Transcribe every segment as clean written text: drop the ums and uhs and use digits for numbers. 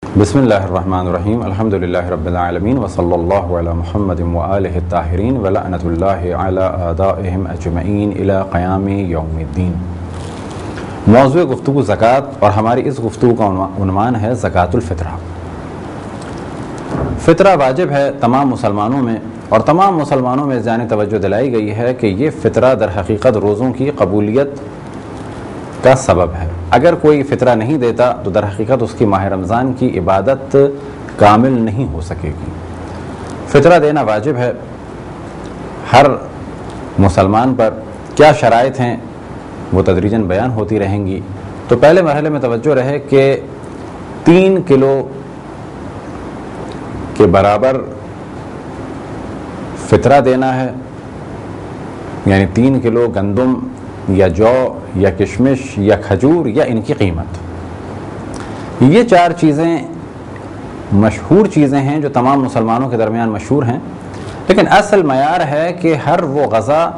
بسم اللہ الرحمن الرحیم الحمدللہ رب العالمین وصلی اللہ علی محمد وآلہ الطاہرین ولعنۃ اللہ علی اعدائہم اجمعین الی قیام یوم الدین۔ موضوع گفتگو زکوٰۃ، اور ہماری اس گفتگو کا عنوان ہے زکوٰۃ الفطرہ۔ فطرہ واجب ہے تمام مسلمانوں میں، اور تمام مسلمانوں میں جانب توجہ دلائی گئی ہے کہ یہ فطرہ در حقیقت روزوں کی قبولیت کا سبب ہے۔ اگر کوئی فطرہ نہیں دیتا تو در حقیقت اس کی ماہ رمضان کی عبادت کامل نہیں ہو سکے گی۔ فطرہ دینا واجب ہے ہر مسلمان پر۔ کیا شرائط ہیں وہ تدریجاً بیان ہوتی رہیں گی۔ تو پہلے مرحلے میں توجہ رہے کہ 3 کلو کے برابر فطرہ دینا ہے، یعنی 3 کلو گندم یا جو یا کشمش یا کھجور یا ان کی قیمت۔ یہ 4 چیزیں مشہور چیزیں ہیں جو تمام مسلمانوں کے درمیان مشہور ہیں، لیکن اصل معیار ہے کہ ہر وہ غذا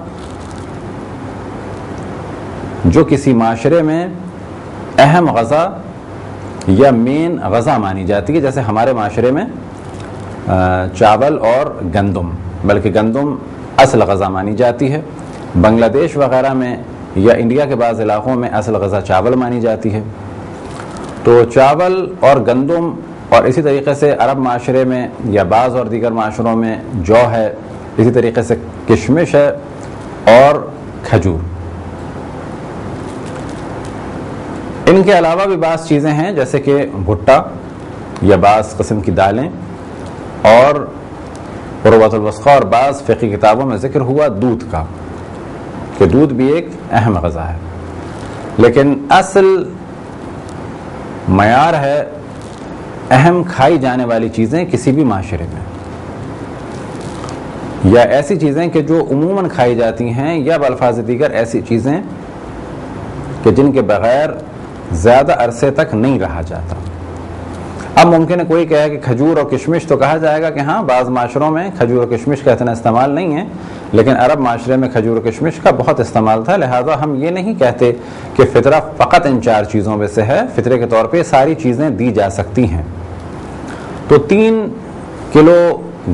جو کسی معاشرے میں اہم غذا یا مین غذا مانی جاتی ہے، جیسے ہمارے معاشرے میں چاول اور گندم، بلکہ گندم اصل غذا مانی جاتی ہے۔ بنگلہ دیش وغیرہ میں یا انڈیا کے بعض علاقوں میں اصل غذا چاول مانی جاتی ہے۔ تو چاول اور گندم، اور اسی طریقے سے عرب معاشرے میں یا بعض اور دیگر معاشروں میں جو ہے، اسی طریقے سے کشمش ہے اور کھجور۔ ان کے علاوہ بھی بعض چیزیں ہیں جیسے کہ بھٹا یا بعض قسم کی دالیں، اور عروۃ الوثقی اور بعض فقہی کتابوں میں ذکر ہوا دودھ کا، کہ دودھ بھی ایک اہم غذا ہے۔ لیکن اصل معیار ہے اہم کھائی جانے والی چیزیں کسی بھی معاشرے میں، یا ایسی چیزیں کہ جو عموماً کھائی جاتی ہیں، یا بالفاظ دیگر ایسی چیزیں کہ جن کے بغیر زیادہ عرصے تک نہیں رہا جاتا۔ اب ممکن ہے کوئی کہے کہ کھجور اور کشمش، تو کہا جائے گا کہ ہاں بعض معاشروں میں کھجور اور کشمش کا اتنا استعمال نہیں ہے، لیکن عرب معاشرے میں کھجور و کشمش کا بہت استعمال تھا، لہذا ہم یہ نہیں کہتے کہ فطرہ فقط ان 4 چیزوں میں سے ہے۔ فطرے کے طور پہ ساری چیزیں دی جا سکتی ہیں۔ تو 3 کلو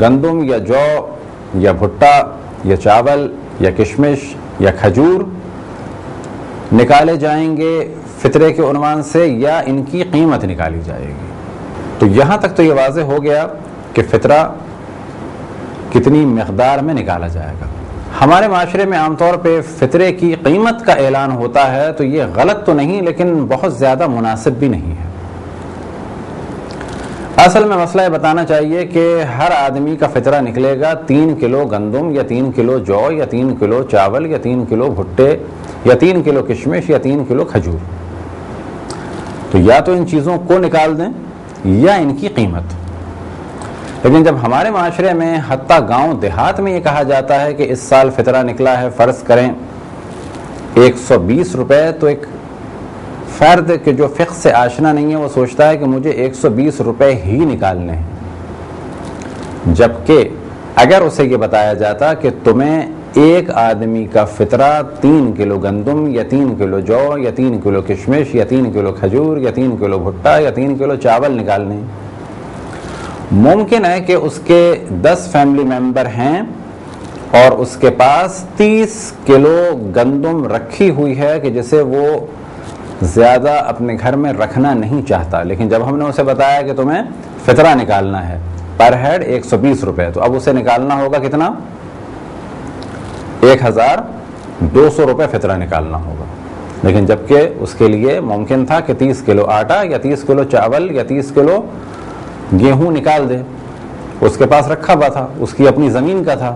گندم یا جو یا بھٹا یا چاول یا کشمش یا کھجور نکالے جائیں گے فطرے کے عنوان سے، یا ان کی قیمت نکالی جائے گی۔ تو یہاں تک تو یہ واضح ہو گیا کہ فطرہ کتنی مقدار میں نکالا جائے گا۔ ہمارے معاشرے میں عام طور پہ فطرے کی قیمت کا اعلان ہوتا ہے، تو یہ غلط تو نہیں لیکن بہت زیادہ مناسب بھی نہیں ہے۔ اصل میں مسئلہ یہ بتانا چاہیے کہ ہر آدمی کا فطرہ نکلے گا 3 کلو گندم یا 3 کلو جو یا 3 کلو چاول یا 3 کلو بھٹے یا 3 کلو کشمش یا 3 کلو کھجور۔ تو یا تو ان چیزوں کو نکال دیں یا ان کی قیمت۔ لیکن جب ہمارے معاشرے میں حتیٰ گاؤں دیہات میں یہ کہا جاتا ہے کہ اس سال فطرہ نکلا ہے فرض کریں 120 روپے، تو ایک فرد کہ جو فقہ سے آشنا نہیں ہے وہ سوچتا ہے کہ مجھے 120 روپے ہی نکالنے ہیں، جبکہ اگر اسے یہ بتایا جاتا کہ تمہیں ایک آدمی کا فطرہ 3 کلو گندم یا 3 کلو جو یا 3 کلو کشمش یا 3 کلو کھجور یا 3 کلو بھٹا یا 3 کلو چاول نکالنے ہیں، ممکن ہے کہ اس کے 10 فیملی ممبر ہیں اور اس کے پاس 30 کلو گندم رکھی ہوئی ہے کہ جسے وہ زیادہ اپنے گھر میں رکھنا نہیں چاہتا، لیکن جب ہم نے اسے بتایا کہ تمہیں فطرہ نکالنا ہے پر ہیڈ 120 روپے، تو اب اسے نکالنا ہوگا کتنا؟ 1200 روپے فطرہ نکالنا ہوگا۔ لیکن جبکہ اس کے لیے ممکن تھا کہ 30 کلو آٹا یا 30 کلو چاول یا 30 کلو گیہوں نکال دے، اس کے پاس رکھا ہوا تھا، اس کی اپنی زمین کا تھا۔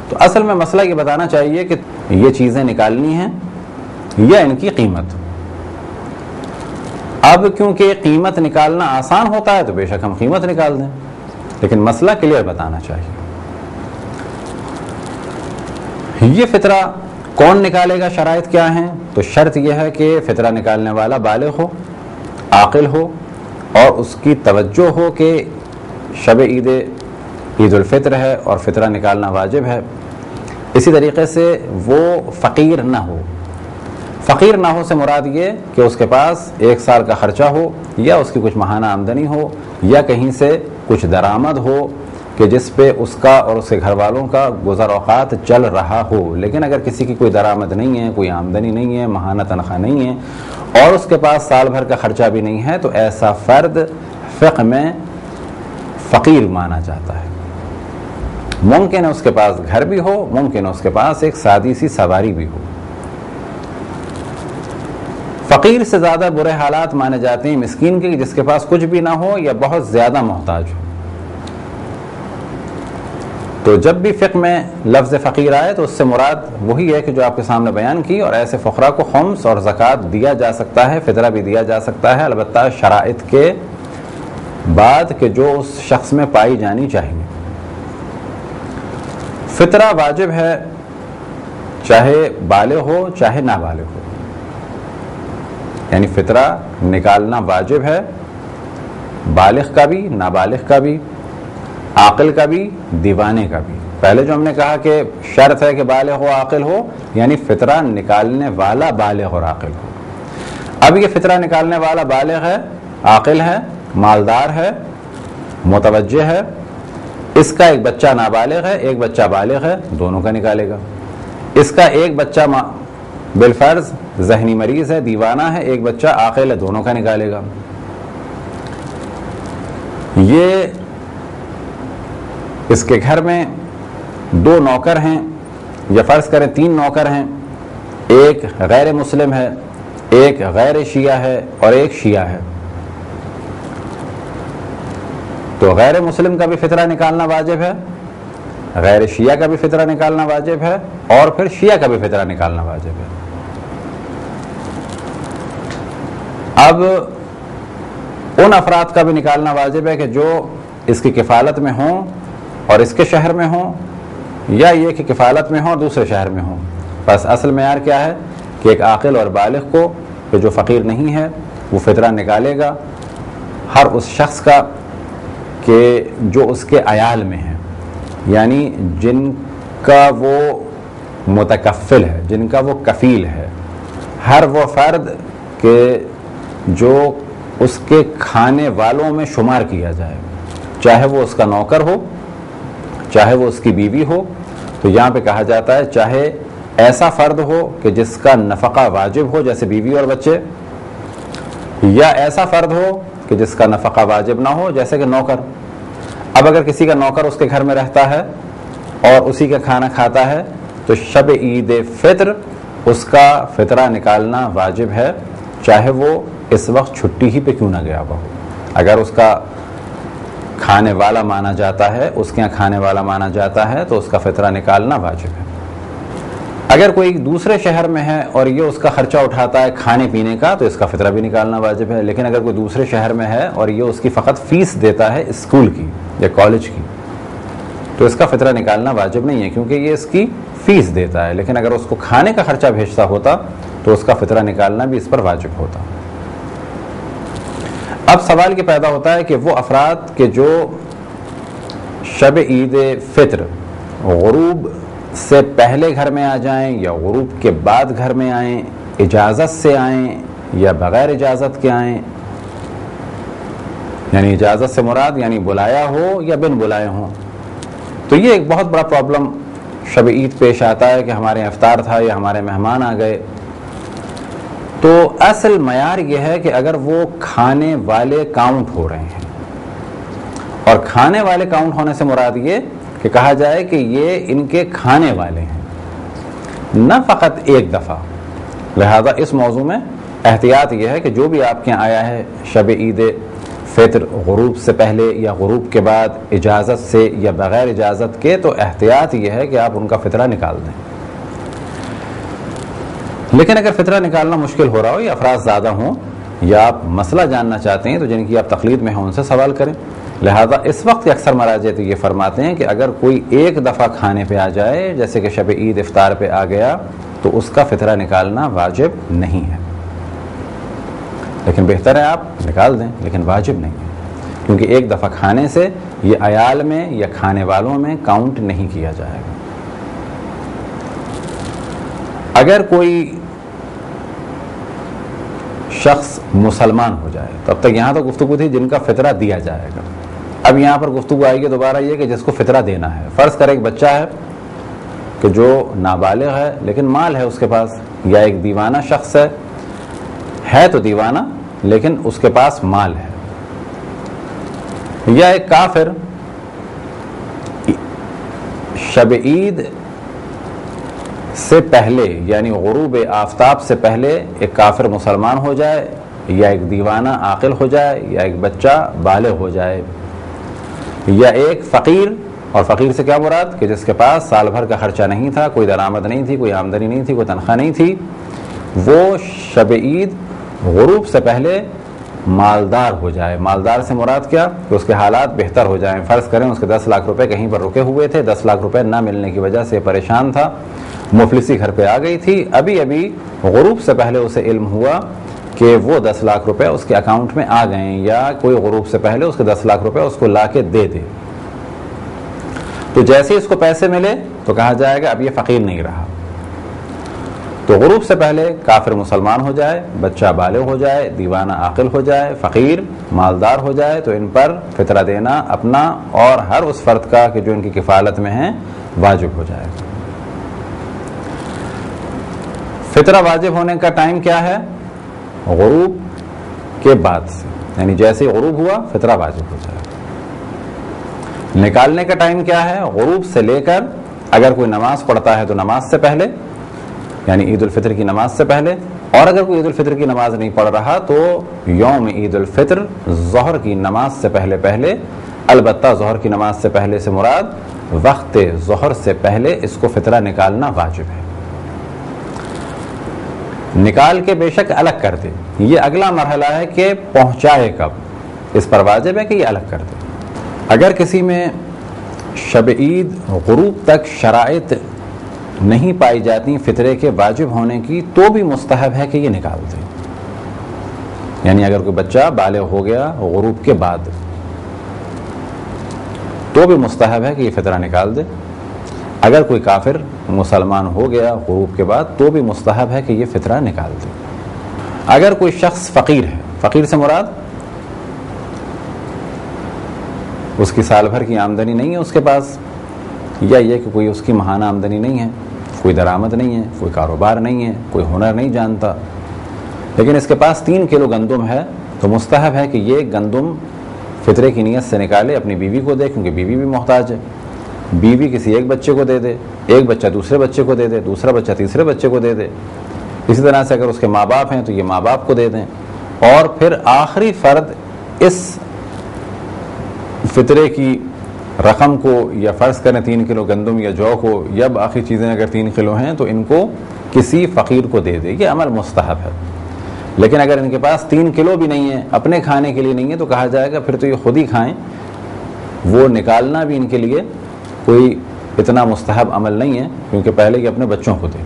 تو اصل میں مسئلہ یہ بتانا چاہیے کہ یہ چیزیں نکالنی ہیں یا ان کی قیمت۔ اب کیونکہ قیمت نکالنا آسان ہوتا ہے تو بے شک ہم قیمت نکال دیں، لیکن مسئلہ کلیئر بتانا چاہیے۔ یہ فطرہ کون نکالے گا، شرائط کیا ہیں؟ تو شرط یہ ہے کہ فطرہ نکالنے والا بالغ ہو، عاقل ہو، اور اس کی توجہ ہو کہ شب عید الفطر ہے اور فطرہ نکالنا واجب ہے۔ اسی طریقے سے وہ فقیر نہ ہو۔ فقیر نہ ہو سے مراد یہ کہ اس کے پاس 1 سال کا خرچہ ہو، یا اس کی کچھ ماہانہ آمدنی ہو، یا کہیں سے کچھ درآمد ہو کہ جس پہ اس کا اور اس کے گھر والوں کا گزر اوقات چل رہا ہو۔ لیکن اگر کسی کی کوئی درآمد نہیں ہے، کوئی آمدنی نہیں ہے، ماہانہ تنخواہ نہیں ہے، اور اس کے پاس سال بھر کا خرچہ بھی نہیں ہے، تو ایسا فرد فقہ میں فقیر مانا جاتا ہے۔ ممکن ہے اس کے پاس گھر بھی ہو، ممکن ہے اس کے پاس ایک سادی سی سواری بھی ہو۔ فقیر سے زیادہ برے حالات مانے جاتے ہیں مسکین کے، جس کے پاس کچھ بھی نہ ہو یا بہت زیادہ محتاج ہو۔ تو جب بھی فقہ میں لفظ فقیر آئے تو اس سے مراد وہی ہے کہ جو آپ کے سامنے بیان کی، اور ایسے فقراء کو خمس اور زکوٰۃ دیا جا سکتا ہے، فطرہ بھی دیا جا سکتا ہے، البتہ شرائط کے بعد کہ جو اس شخص میں پائی جانی چاہیے۔ فطرہ واجب ہے، چاہے بالغ ہو چاہے نابالغ ہو، یعنی فطرہ نکالنا واجب ہے، بالغ کا بھی، نابالغ کا بھی، عاقل کا بھی، دیوانے کا بھی۔ پہلے جو ہم نے کہا کہ شرط ہے کہ بالغ ہو عاقل ہو، یعنی فطرہ نکالنے والا بالغ اور عاقل ہو۔ اب یہ فطرہ نکالنے والا بالغ ہے، عاقل ہے، مالدار ہے، متوجہ ہے، اس کا ایک بچہ نابالغ ہے، ایک بچہ بالغ ہے، دونوں کا نکالے گا۔ اس کا ایک بچہ بالفرض ذہنی مریض ہے، دیوانہ ہے، ایک بچہ عاقل ہے، دونوں کا نکالے گا۔ یہ اس کے گھر میں 2 نوکر ہیں، یا فرض کریں 3 نوکر ہیں، ایک غیر مسلم ہے، ایک غیر شیعہ ہے اور ایک شیعہ ہے۔ تو غیر مسلم کا بھی فطرہ نکالنا واجب ہے، غیر شیعہ کا بھی فطرہ نکالنا واجب ہے، اور پھر شیعہ کا بھی فطرہ نکالنا واجب ہے۔ اب ان افراد کا بھی نکالنا واجب ہے کہ جو اس کی کفالت میں ہوں اور اس کے شہر میں ہوں، یا یہ کہ کفالت میں ہوں اور دوسرے شہر میں ہوں۔ بس اصل معیار کیا ہے کہ ایک عاقل اور بالغ کو کہ جو فقیر نہیں ہے وہ فطرہ نکالے گا، ہر اس شخص کا کہ جو اس کے عیال میں ہیں، یعنی جن کا وہ متکفل ہے، جن کا وہ کفیل ہے، ہر وہ فرد کہ جو اس کے کھانے والوں میں شمار کیا جائے، چاہے وہ اس کا نوکر ہو چاہے وہ اس کی بیوی ہو۔ تو یہاں پہ کہا جاتا ہے چاہے ایسا فرد ہو کہ جس کا نفقہ واجب ہو جیسے بیوی اور بچے، یا ایسا فرد ہو کہ جس کا نفقہ واجب نہ ہو جیسے کہ نوکر۔ اب اگر کسی کا نوکر اس کے گھر میں رہتا ہے اور اسی کا کھانا کھاتا ہے تو شب عید فطر اس کا فطرہ نکالنا واجب ہے، چاہے وہ اس وقت چھٹی ہی پہ کیوں نہ گیا ہوا ہو۔ اگر اس کا کھانے والا مانا جاتا ہے، اس کے یہاں کھانے والا مانا جاتا ہے تو اس کا فطرہ نکالنا واجب ہے۔ اگر کوئی دوسرے شہر میں ہے اور یہ اس کا خرچہ اٹھاتا ہے کھانے پینے کا تو اس کا فطرہ بھی نکالنا واجب ہے۔ لیکن اگر کوئی دوسرے شہر میں ہے اور یہ اس کی فقط فیس دیتا ہے اسکول کی یا کالج کی تو اس کا فطرہ نکالنا واجب نہیں ہے، کیونکہ یہ اس کی فیس دیتا ہے۔ لیکن اگر اس کو کھانے کا خرچہ بھیجتا ہوتا تو اس کا فطرہ نکالنا بھی اس پر واجب ہوتا۔ اب سوال یہ پیدا ہوتا ہے کہ وہ افراد کہ جو شب عید فطر غروب سے پہلے گھر میں آ جائیں یا غروب کے بعد گھر میں آئیں، اجازت سے آئیں یا بغیر اجازت کے آئیں، یعنی اجازت سے مراد یعنی بلایا ہو یا بن بلائے ہوں، تو یہ ایک بہت بڑا پرابلم شب عید پیش آتا ہے کہ ہمارے یہاں افطار تھا یا ہمارے مہمان آ گئے۔ تو اصل معیار یہ ہے کہ اگر وہ کھانے والے کاؤنٹ ہو رہے ہیں، اور کھانے والے کاؤنٹ ہونے سے مراد یہ کہ کہا جائے کہ یہ ان کے کھانے والے ہیں، نہ فقط ایک دفعہ۔ لہذا اس موضوع میں احتیاط یہ ہے کہ جو بھی آپ کے یہاں آیا ہے شب عید فطر غروب سے پہلے یا غروب کے بعد اجازت سے یا بغیر اجازت کے، تو احتیاط یہ ہے کہ آپ ان کا فطرہ نکال دیں۔ لیکن اگر فطرہ نکالنا مشکل ہو رہا ہو یا افراد زیادہ ہوں یا آپ مسئلہ جاننا چاہتے ہیں تو جن کی آپ تقلید میں ہیں ان سے سوال کریں۔ لہذا اس وقت اکثر مراجع تو یہ فرماتے ہیں کہ اگر کوئی ایک دفعہ کھانے پہ آ جائے جیسے کہ شب عید افطار پہ آ گیا تو اس کا فطرہ نکالنا واجب نہیں ہے، لیکن بہتر ہے آپ نکال دیں، لیکن واجب نہیں ہے، کیونکہ ایک دفعہ کھانے سے یہ عیال میں یا کھانے والوں میں کاؤنٹ نہیں کیا جائے گا۔ اگر کوئی شخص مسلمان ہو جائے. تو اب تک یہاں تو گفتگو تھی جن کا فطرہ دیا جائے گا. اب یہاں پر گفتگو آئے گی دوبارہ یہ کہ جس کو فطرہ دینا ہے. فرض کرے ایک بچہ ہے کہ جو نابالغ ہے لیکن مال ہے اس کے پاس, یا ایک دیوانہ شخص ہے تو دیوانہ لیکن اس کے پاس مال ہے, یا ایک کافر شب عید سے پہلے یعنی غروب آفتاب سے پہلے ایک کافر مسلمان ہو جائے, یا ایک دیوانہ عاقل ہو جائے, یا ایک بچہ بالغ ہو جائے, یا ایک فقیر. اور فقیر سے کیا مراد کہ جس کے پاس سال بھر کا خرچہ نہیں تھا, کوئی درآمد نہیں تھی, کوئی آمدنی نہیں تھی, کوئی تنخواہ نہیں تھی, وہ شب عید غروب سے پہلے مالدار ہو جائے. مالدار سے مراد کیا کہ اس کے حالات بہتر ہو جائیں. فرض کریں اس کے 10 لاکھ روپے کہیں پر رکے ہوئے تھے, 10 لاکھ روپے نہ ملنے کی وجہ سے پریشان تھا, مفلسی گھر پہ آ گئی تھی, ابھی غروب سے پہلے اسے علم ہوا کہ وہ 10 لاکھ روپے اس کے اکاؤنٹ میں آ گئے, یا کوئی غروب سے پہلے اس کے 10 لاکھ روپے اس کو لا کے دے دے. تو جیسے اس کو پیسے ملے تو کہا جائے گا اب یہ فقیر نہیں رہا. تو غروب سے پہلے کافر مسلمان ہو جائے, بچہ بالغ ہو جائے, دیوانہ عاقل ہو جائے, فقیر مالدار ہو جائے, تو ان پر فطرہ دینا اپنا اور ہر اس فرد کا کہ جو ان کی کفالت میں ہیں واجب ہو جائے گا. فطرہ واجب ہونے کا ٹائم کیا ہے؟ غروب کے بعد سے, یعنی جیسے غروب ہوا فطرہ واجب ہو جائے گا. نکالنے کا ٹائم کیا ہے؟ غروب سے لے کر اگر کوئی نماز پڑھتا ہے تو نماز سے پہلے, یعنی عید الفطر کی نماز سے پہلے, اور اگر کوئی عید الفطر کی نماز نہیں پڑھ رہا تو یوم عید الفطر ظہر کی نماز سے پہلے. البتہ ظہر کی نماز سے پہلے سے مراد وقت ظہر سے پہلے اس کو فطرہ نکالنا واجب ہے. نکال کے بے شک الگ کر دے, یہ اگلا مرحلہ ہے کہ پہنچائے کب, اس پر واجب ہے کہ یہ الگ کر دے. اگر کسی میں شب عید غروب تک شرائط نہیں پائی جاتی فطرے کے واجب ہونے کی تو بھی مستحب ہے کہ یہ نکال دے. یعنی اگر کوئی بچہ بالغ ہو گیا غروب کے بعد تو بھی مستحب ہے کہ یہ فطرہ نکال دے. اگر کوئی کافر مسلمان ہو گیا غروب کے بعد تو بھی مستحب ہے کہ یہ فطرہ نکال دے. اگر کوئی شخص فقیر ہے, فقیر سے مراد اس کی سال بھر کی آمدنی نہیں ہے اس کے پاس, یا یہ کہ کوئی اس کی ماہانہ آمدنی نہیں ہے, کوئی درآمد نہیں ہے, کوئی کاروبار نہیں ہے, کوئی ہنر نہیں جانتا, لیکن اس کے پاس 3 کلو گندم ہے, تو مستحب ہے کہ یہ گندم فطرے کی نیت سے نکالے, اپنی بیوی کو دے, کیونکہ بیوی بھی محتاج ہے. بیوی کسی ایک بچے کو دے دے, ایک بچہ دوسرے بچے کو دے دے, دوسرا بچہ تیسرے بچے کو دے دے. اسی طرح سے اگر اس کے ماں باپ ہیں تو یہ ماں باپ کو دے دیں. اور پھر آخری فرد اس فطرے کی رقم کو, یا فرض کریں 3 کلو گندم یا جو کو, یا باقی چیزیں اگر 3 کلو ہیں تو ان کو کسی فقیر کو دے دے. یہ عمل مستحب ہے. لیکن اگر ان کے پاس 3 کلو بھی نہیں ہے, اپنے کھانے کے لیے نہیں ہے, تو کہا جائے گا پھر تو یہ خود ہی کھائیں, وہ نکالنا بھی ان کے لیے کوئی اتنا مستحب عمل نہیں ہے, کیونکہ پہلے یہ اپنے بچوں کو دے.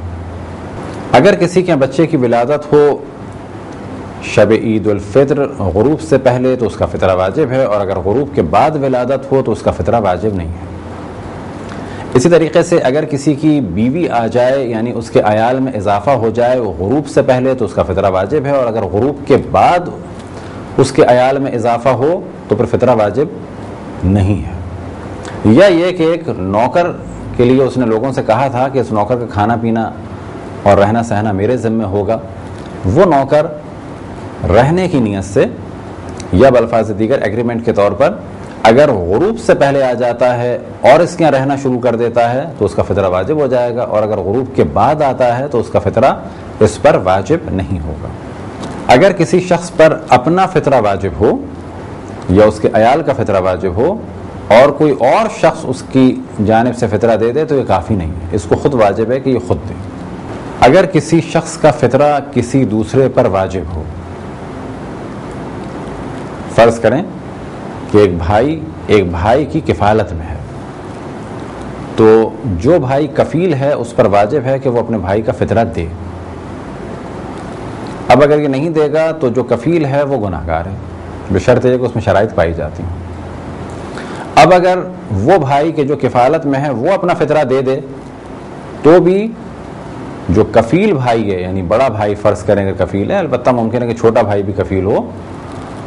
اگر کسی کے بچے کی ولادت ہو شب عید الفطر غروب سے پہلے تو اس کا فطرہ واجب ہے, اور اگر غروب کے بعد ولادت ہو تو اس کا فطرہ واجب نہیں ہے. اسی طریقے سے اگر کسی کی بیوی آ جائے, یعنی اس کے عیال میں اضافہ ہو جائے غروب سے پہلے, تو اس کا فطرہ واجب ہے, اور اگر غروب کے بعد اس کے عیال میں اضافہ ہو تو پھر فطرہ واجب نہیں ہے. یا یہ کہ ایک نوکر کے لیے اس نے لوگوں سے کہا تھا کہ اس نوکر کا کھانا پینا اور رہنا سہنا میرے ذمہ ہوگا, وہ نوکر رہنے کی نیت سے یا بالفاظ دیگر ایگریمنٹ کے طور پر اگر غروب سے پہلے آ جاتا ہے اور اس کے یہاں رہنا شروع کر دیتا ہے تو اس کا فطرہ واجب ہو جائے گا, اور اگر غروب کے بعد آتا ہے تو اس کا فطرہ اس پر واجب نہیں ہوگا. اگر کسی شخص پر اپنا فطرہ واجب ہو یا اس کے عیال کا فطرہ واجب ہو اور کوئی اور شخص اس کی جانب سے فطرہ دے دے تو یہ کافی نہیں ہے, اس کو خود واجب ہے کہ یہ خود دے. اگر کسی شخص کا فطرہ کسی دوسرے پر واجب ہو, فرض کریں کہ ایک بھائی کی کفالت میں ہے, تو جو بھائی کفیل ہے اس پر واجب ہے کہ وہ اپنے بھائی کا فطرہ دے. اب اگر یہ نہیں دے گا تو جو کفیل ہے وہ گناہگار ہے, بشرط یہ کہ اس میں شرائط پائی جاتی ہیں. اب اگر وہ بھائی کے جو کفالت میں ہے وہ اپنا فطرہ دے دے تو بھی جو کفیل بھائی ہے، یعنی بڑا بھائی فرض کریں کہ کفیل ہے، البتہ ممکن ہے کہ چھوٹا بھائی بھی کفیل ہو،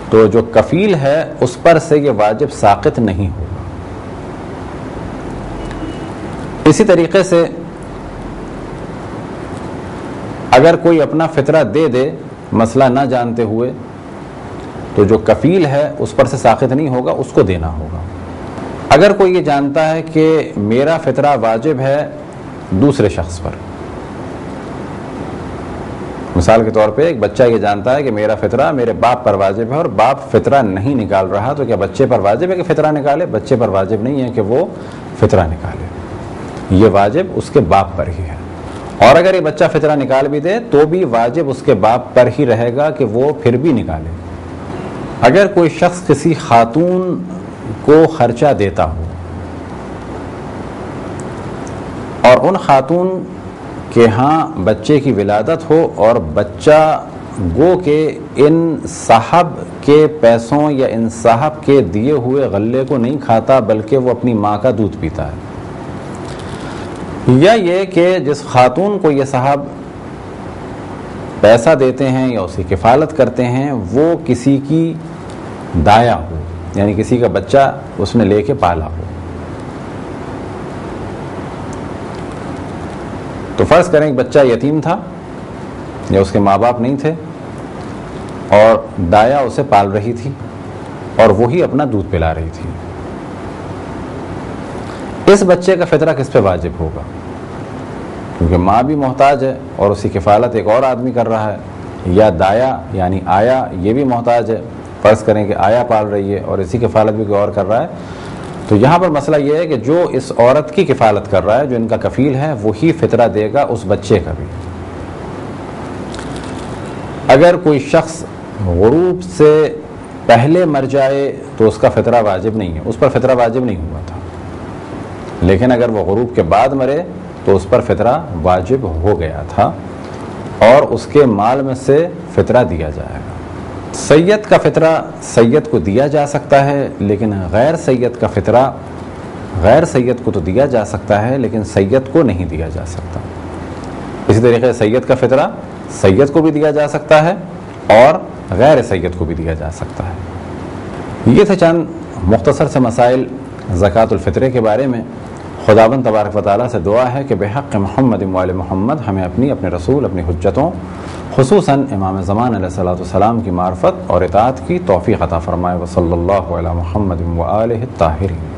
تو جو کفیل ہے اس پر سے یہ واجب ساقط نہیں ہوگا۔ اسی طریقے سے اگر کوئی اپنا فطرہ دے دے مسئلہ نہ جانتے ہوئے، تو جو کفیل ہے اس پر سے ساقط نہیں ہوگا، اس کو دینا ہوگا۔ اگر کوئی یہ جانتا ہے کہ میرا فطرہ واجب ہے دوسرے شخص پر، مثال کے طور پہ ایک بچہ یہ جانتا ہے کہ میرا فطرہ میرے باپ پر واجب ہے اور باپ فطرہ نہیں نکال رہا، تو کیا بچے پر واجب ہے کہ فطرہ نکالے؟ بچے پر واجب نہیں ہے کہ وہ فطرہ نکالے، یہ واجب اس کے باپ پر ہی ہے۔ اور اگر یہ بچہ فطرہ نکال بھی دے تو بھی واجب اس کے باپ پر ہی رہے گا کہ وہ پھر بھی نکالے۔ اگر کوئی شخص کسی خاتون کو خرچہ دیتا ہو اور ان خاتون کہ ہاں بچے کی ولادت ہو اور بچہ گو کہ ان صاحب کے پیسوں یا ان صاحب کے دیے ہوئے غلے کو نہیں کھاتا بلکہ وہ اپنی ماں کا دودھ پیتا ہے، یا یہ کہ جس خاتون کو یہ صاحب پیسہ دیتے ہیں یا اس کی کفالت کرتے ہیں وہ کسی کی دایا ہو، یعنی کسی کا بچہ اس نے لے کے پالا ہو۔ تو فرض کریں کہ بچہ یتیم تھا یا اس کے ماں باپ نہیں تھے اور دایا اسے پال رہی تھی اور وہی اپنا دودھ پلا رہی تھی، اس بچے کا فطرہ کس پہ واجب ہوگا؟ کیونکہ ماں بھی محتاج ہے اور اس کی کفالت ایک اور آدمی کر رہا ہے، یا دایا یعنی آیا یہ بھی محتاج ہے، فرض کریں کہ آیا پال رہی ہے اور اسی کفالت بھی کوئی اور کر رہا ہے۔ تو یہاں پر مسئلہ یہ ہے کہ جو اس عورت کی کفالت کر رہا ہے، جو ان کا کفیل ہے، وہی فطرہ دے گا اس بچے کا بھی۔ اگر کوئی شخص غروب سے پہلے مر جائے تو اس کا فطرہ واجب نہیں ہے، اس پر فطرہ واجب نہیں ہوا تھا، لیکن اگر وہ غروب کے بعد مرے تو اس پر فطرہ واجب ہو گیا تھا اور اس کے مال میں سے فطرہ دیا جائے گا۔ سید کا فطرہ سید کو دیا جا سکتا ہے، لیکن غیر سید کا فطرہ غیر سید کو تو دیا جا سکتا ہے لیکن سید کو نہیں دیا جا سکتا۔ اسی طریقے سید کا فطرہ سید کو بھی دیا جا سکتا ہے اور غیر سید کو بھی دیا جا سکتا ہے۔ یہ تھے چند مختصر سے مسائل زکوٰۃ الفطرے کے بارے میں۔ خداوند تبارک و تعالیٰ سے دعا ہے کہ بحق محمد و آل محمد ہمیں اپنے رسول، اپنی حجتوں، خصوصاً امام زمان علیہ الصلوۃ والسلام کی معرفت اور اطاعت کی توفیق عطا فرمائے۔ وصلی اللہ علی محمد و آلہ الطاہرین۔